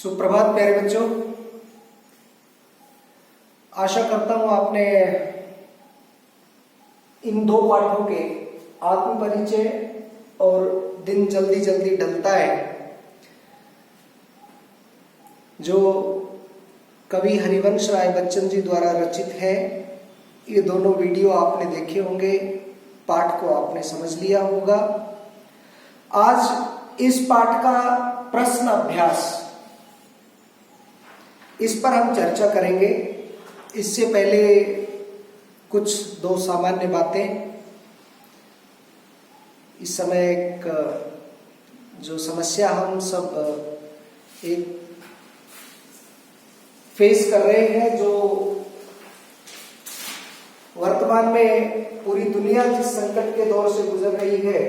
सुप्रभात प्यारे बच्चों। आशा करता हूं आपने इन दो पाठों के आत्म परिचय और दिन जल्दी जल्दी ढलता है जो कवि हरिवंश राय बच्चन जी द्वारा रचित है, ये दोनों वीडियो आपने देखे होंगे, पाठ को आपने समझ लिया होगा। आज इस पाठ का प्रश्न अभ्यास, इस पर हम चर्चा करेंगे। इससे पहले कुछ दो सामान्य बातें। इस समय एक जो समस्या हम सब एक फेस कर रहे हैं, जो वर्तमान में पूरी दुनिया जिस संकट के दौर से गुजर रही है,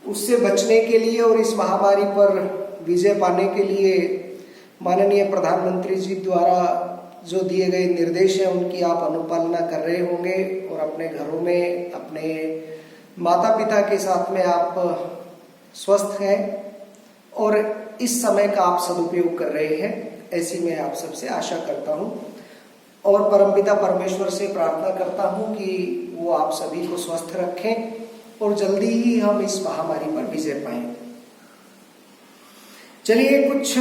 उससे बचने के लिए और इस महामारी पर विजय पाने के लिए माननीय प्रधानमंत्री जी द्वारा जो दिए गए निर्देश हैं उनकी आप अनुपालना कर रहे होंगे और अपने घरों में अपने माता पिता के साथ में आप स्वस्थ हैं और इस समय का आप सदुपयोग कर रहे हैं, ऐसी मैं आप सबसे आशा करता हूं और परमपिता परमेश्वर से प्रार्थना करता हूं कि वो आप सभी को स्वस्थ रखें और जल्दी ही हम इस महामारी पर विजय पाएं। चलिए, कुछ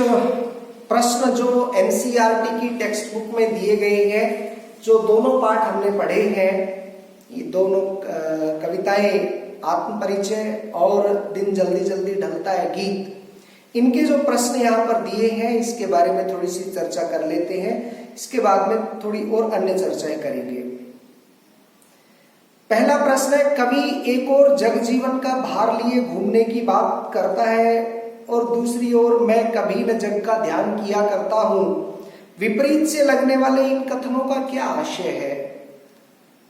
प्रश्न जो एनसीईआरटी की टेक्स्ट बुक में दिए गए हैं, जो दोनों पाठ हमने पढ़े हैं, ये दोनों कविताएं आत्म परिचय और दिन जल्दी जल्दी ढलता है गीत, इनके जो प्रश्न यहाँ पर दिए हैं इसके बारे में थोड़ी सी चर्चा कर लेते हैं। इसके बाद में थोड़ी और अन्य चर्चाएं करेंगे। पहला प्रश्न है, कवि एक और जगजीवन का भार लिए घूमने की बात करता है और दूसरी ओर मैं कभी न जग का ध्यान किया करता हूं। विपरीत से लगने वाले इन कथनों का क्या आशय है?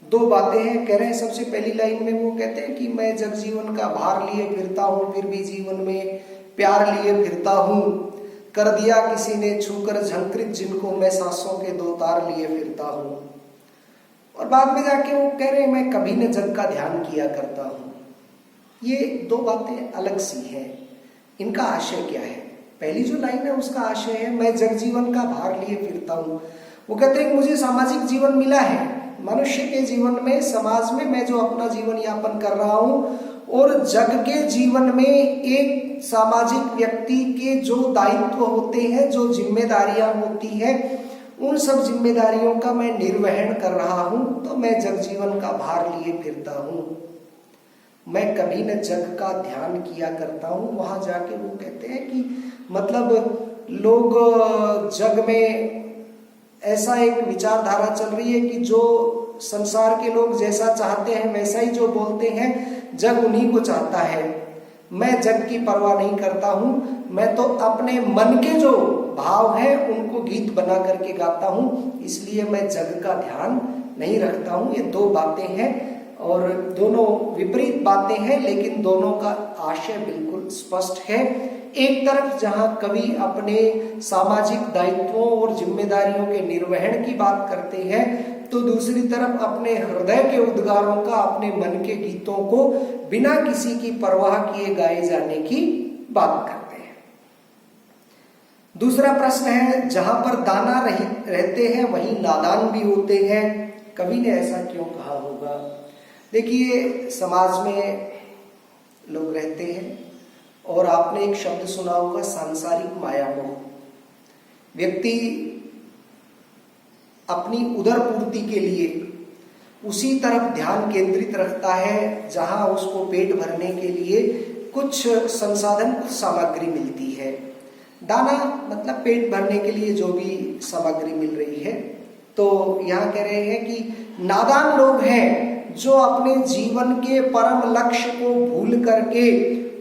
दो बातें हैं, कह रहे हैं। सबसे पहली लाइन में वो कहते हैं कि मैं जगजीवन का भार लिए फिरता हूं, फिर भी जीवन में प्यार लिए फिरता हूं। कर दिया किसी ने छूकर झंकृत जिनको मैं सांसों के दो तार लिए फिरता हूं। और बाद में जाके वो कह रहे हैं मैं कभी न जग का ध्यान किया करता हूं। ये दो बातें अलग सी हैं, इनका आशय क्या है? पहली जो लाइन है उसका आशय है मैं जगजीवन का भार लिए फिरता हूं। वो कहते हैं मुझे सामाजिक जीवन मिला है, मनुष्य के जीवन में, समाज में मैं जो अपना जीवन यापन कर रहा हूं और जग के जीवन में एक सामाजिक व्यक्ति के जो दायित्व होते हैं, जो जिम्मेदारियां होती हैं, उन सब जिम्मेदारियों का मैं निर्वहन कर रहा हूं, तो मैं जगजीवन का भार लिए फिरता हूं। मैं कभी न जग का ध्यान किया करता हूं। वहां जाके वो कहते हैं कि मतलब लोग जग में ऐसा एक विचारधारा चल रही है कि जो संसार के लोग जैसा चाहते हैं वैसा ही जो बोलते हैं, जग उन्हीं को चाहता है। मैं जग की परवाह नहीं करता हूं, मैं तो अपने मन के जो भाव हैं उनको गीत बना करके गाता हूं, इसलिए मैं जग का ध्यान नहीं रखता हूं। ये दो बातें हैं और दोनों विपरीत बातें हैं, लेकिन दोनों का आशय बिल्कुल स्पष्ट है। एक तरफ जहां कवि अपने सामाजिक दायित्वों और जिम्मेदारियों के निर्वहन की बात करते हैं, तो दूसरी तरफ अपने हृदय के उद्गारों का, अपने मन के गीतों को बिना किसी की परवाह किए गाए जाने की बात करते हैं। दूसरा प्रश्न है, जहां पर दाना रहते हैं वहीं नादान भी होते हैं, कवि ने ऐसा क्यों कहा होगा? देखिए, समाज में लोग रहते हैं और आपने एक शब्द सुना होगा, सांसारिक माया मोह। व्यक्ति अपनी उदर पूर्ति के लिए उसी तरफ ध्यान केंद्रित रखता है जहां उसको पेट भरने के लिए कुछ संसाधन, कुछ सामग्री मिलती है। दाना मतलब पेट भरने के लिए जो भी सामग्री मिल रही है। तो यहाँ कह रहे हैं कि नादान लोग हैं जो अपने जीवन के परम लक्ष्य को भूल करके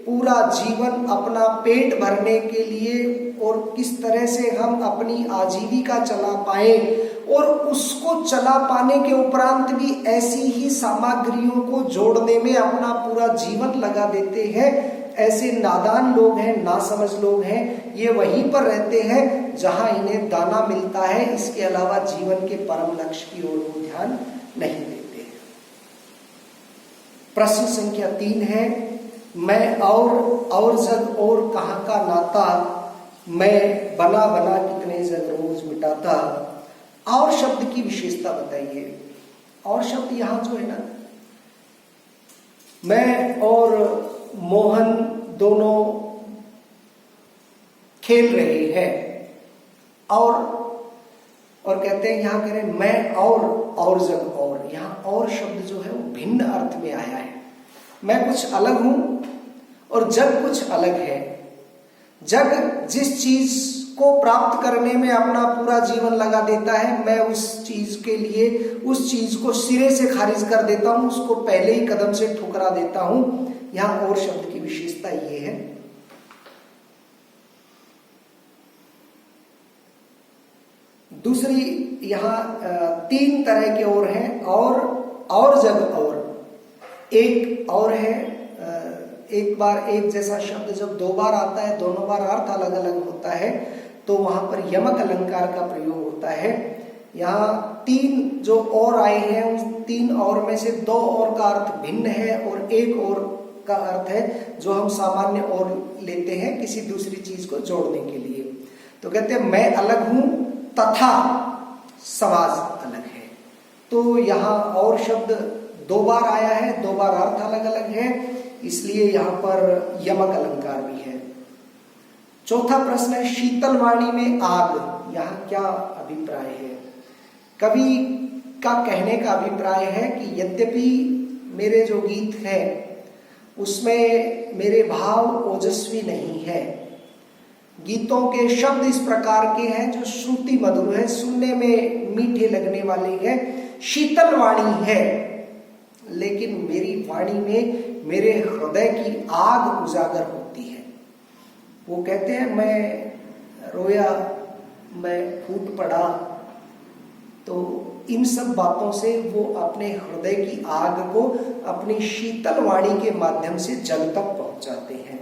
पूरा जीवन अपना पेट भरने के लिए और किस तरह से हम अपनी आजीविका चला पाए और उसको चला पाने के उपरांत भी ऐसी ही सामग्रियों को जोड़ने में अपना पूरा जीवन लगा देते हैं, ऐसे नादान लोग हैं, नासमझ लोग हैं। ये वहीं पर रहते हैं जहां इन्हें दाना मिलता है, इसके अलावा जीवन के परम लक्ष्य की ओर वो ध्यान नहीं देते। प्रश्न संख्या 3 है, मैं और जग और कहाँ का नाता मैं बना बना कितने जग रोज मिटाता। और शब्द की विशेषता बताइए। और शब्द यहां जो है ना, मैं और मोहन दोनों खेल रहे हैं, और कहते हैं यहां कह रहे हैं मैं और जग, और यहां और शब्द जो है वो भिन्न अर्थ में आया है। मैं कुछ अलग हूं और जग कुछ अलग है। जग जिस चीज को प्राप्त करने में अपना पूरा जीवन लगा देता है, मैं उस चीज के लिए उस चीज को सिरे से खारिज कर देता हूं, उसको पहले ही कदम से ठुकरा देता हूं। यहां और शब्द की विशेषता ये है। दूसरी यहां तीन तरह के और हैं, और जग, और एक और है। एक बार एक जैसा शब्द जब दो बार आता है, दोनों बार अर्थ अलग अलग होता है, तो वहां पर यमक अलंकार का प्रयोग होता है। यहाँ तीन जो और आए हैं, उन तीन और में से दो और का अर्थ भिन्न है और एक और का अर्थ है जो हम सामान्य और लेते हैं किसी दूसरी चीज को जोड़ने के लिए। तो कहते हैं मैं अलग हूं तथा समाज अलग है। तो यहाँ और शब्द दो बार आया है, दो बार अर्थ अलग अलग है, इसलिए यहाँ पर यमक अलंकार भी है। चौथा प्रश्न है शीतल वाणी में आग, यहाँ क्या अभिप्राय है? कवि का कहने का अभिप्राय है कि यद्यपि मेरे जो गीत है उसमें मेरे भाव ओजस्वी नहीं है, गीतों के शब्द इस प्रकार के हैं जो श्रुति मधुर है, सुनने में मीठे लगने वाले हैं, शीतल वाणी है, लेकिन मेरी वाणी में मेरे हृदय की आग उजागर होती है। वो कहते हैं मैं रोया, मैं फूट पड़ा, तो इन सब बातों से वो अपने हृदय की आग को अपनी शीतल वाणी के माध्यम से जग तक पहुंचाते हैं।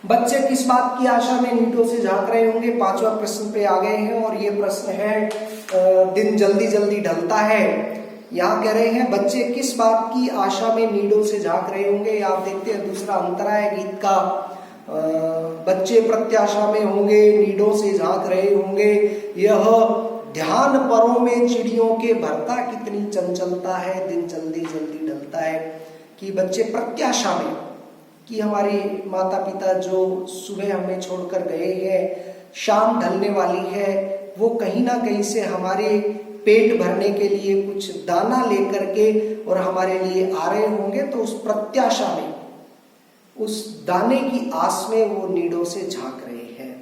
बच्चे किस बात की आशा में नीडों से झांक रहे होंगे? पांचवा प्रश्न पे आ गए हैं और ये प्रश्न है दिन जल्दी जल्दी ढलता है। यहाँ कह रहे हैं बच्चे किस बात की आशा में नीडों से झांक रहे होंगे। आप देखते हैं दूसरा अंतरा है गीत का, बच्चे प्रत्याशा में होंगे, नीडों से झांक रहे होंगे, यह ध्यान परों में चिड़ियों के भरता कितनी चंचलता है, दिन जल्दी जल्दी ढलता है। कि बच्चे प्रत्याशा में कि हमारे माता पिता जो सुबह हमें छोड़कर गए हैं, शाम ढलने वाली है, वो कहीं ना कहीं से हमारे पेट भरने के लिए कुछ दाना लेकर के और हमारे लिए आ रहे होंगे। तो उस प्रत्याशा में, उस दाने की आस में वो नीडों से झांक रहे हैं।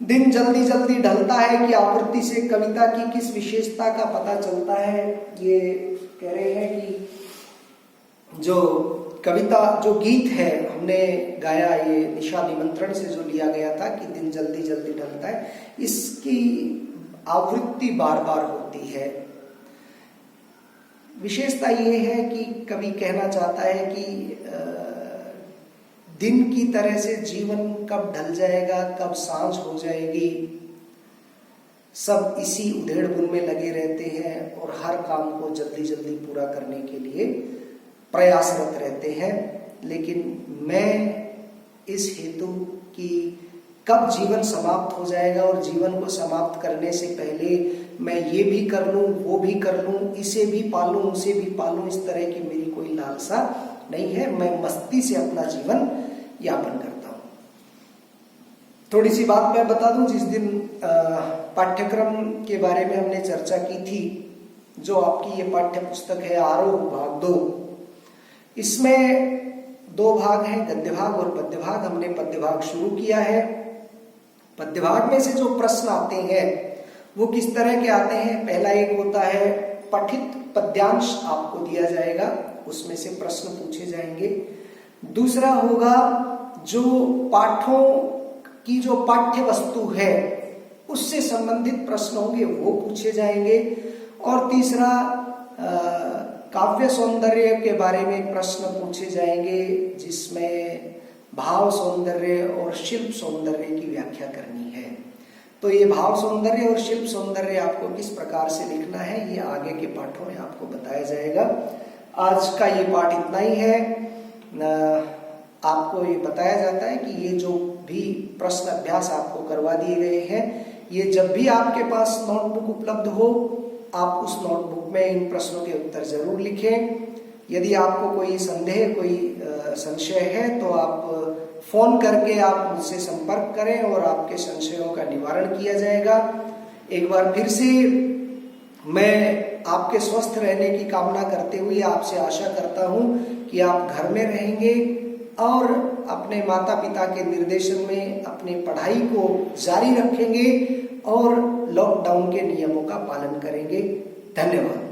दिन जल्दी जल्दी ढलता है कि आवृत्ति से कविता की किस विशेषता का पता चलता है? ये कह रहे हैं कि जो कविता, जो गीत है हमने गाया, ये निशा निमंत्रण से जो लिया गया था कि दिन जल्दी जल्दी ढलता है, इसकी आवृत्ति बार बार होती है। विशेषता ये है कि कवि कहना चाहता है कि दिन की तरह से जीवन कब ढल जाएगा, कब सांझ हो जाएगी, सब इसी उधेड़-बुन में लगे रहते हैं और हर काम को जल्दी जल्दी पूरा करने के लिए प्रयासरत रहते हैं। लेकिन मैं इस हेतु कि कब जीवन समाप्त हो जाएगा और जीवन को समाप्त करने से पहले मैं ये भी कर लूं, वो भी कर लूं, इसे भी पालूं, उसे भी पालूं, इस तरह की मेरी कोई लालसा नहीं है। मैं मस्ती से अपना जीवन यापन करता हूं। थोड़ी सी बात मैं बता दूं, जिस दिन पाठ्यक्रम के बारे में हमने चर्चा की थी, जो आपकी ये पाठ्य पुस्तक है आरोह भाग 2, इसमें 2 भाग हैं, गद्य भाग और पद्य भाग। हमने पद्य भाग शुरू किया है। पद्य भाग में से जो प्रश्न आते हैं वो किस तरह के आते हैं? पहला एक होता है पठित पद्यांश आपको दिया जाएगा, उसमें से प्रश्न पूछे जाएंगे। दूसरा होगा जो पाठों की जो पाठ्य वस्तु है उससे संबंधित प्रश्न होंगे, वो पूछे जाएंगे। और तीसरा काव्य सौंदर्य के बारे में प्रश्न पूछे जाएंगे, जिसमें भाव सौंदर्य और शिल्प सौंदर्य की व्याख्या करनी है। तो ये भाव सौंदर्य और शिल्प सौंदर्य आपको किस प्रकार से लिखना है, ये आगे के पाठों में आपको बताया जाएगा। आज का ये पाठ इतना ही है। आपको ये बताया जाता है कि ये जो भी प्रश्न अभ्यास आपको करवा दिए गए हैं। ये जब भी आपके पास नोटबुक उपलब्ध हो, आप उस नोटबुक में इन प्रश्नों के उत्तर जरूर लिखें। यदि आपको कोई संदेह, कोई संशय है तो आप फोन करके आप मुझसे संपर्क करें और आपके संशयों का निवारण किया जाएगा। एक बार फिर से मैं आपके स्वस्थ रहने की कामना करते हुए आपसे आशा करता हूं कि आप घर में रहेंगे और अपने माता पिता के निर्देशन में अपनी पढ़ाई को जारी रखेंगे और लॉकडाउन के नियमों का पालन करेंगे। धन्यवाद।